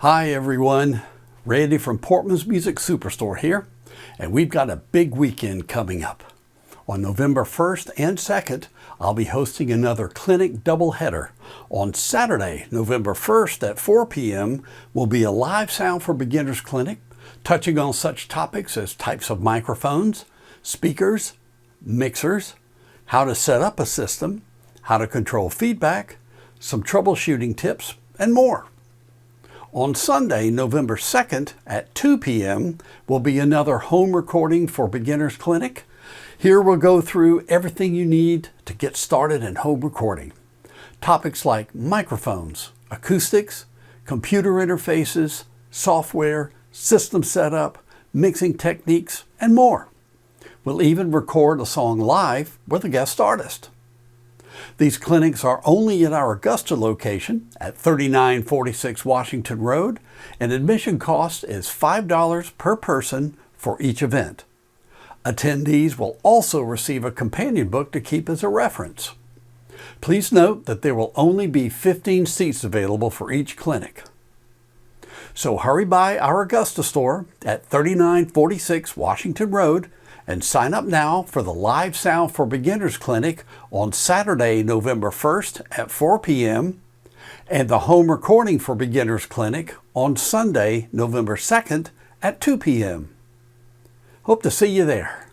Hi everyone, Randy from Portman's Music Superstore here, and we've got a big weekend coming up. On November 1st and 2nd, I'll be hosting another clinic doubleheader. On Saturday, November 1st at 4 p.m. will be a live sound for beginners clinic, touching on such topics as types of microphones, speakers, mixers, how to set up a system, how to control feedback, some troubleshooting tips, and more. On Sunday, November 2nd at 2 p.m. will be another home recording for beginners clinic. Here we'll go through everything you need to get started in home recording. Topics like microphones, acoustics, computer interfaces, software, system setup, mixing techniques, and more. We'll even record a song live with a guest artist. These clinics are only at our Augusta location at 3946 Washington Road, and admission cost is $5 per person for each event. Attendees will also receive a companion book to keep as a reference. Please note that there will only be 15 seats available for each clinic. So hurry by our Augusta store at 3946 Washington Road and sign up now for the Live Sound for Beginners Clinic on Saturday, November 1st at 4 p.m. and the Home Recording for Beginners Clinic on Sunday, November 2nd at 2 p.m. Hope to see you there.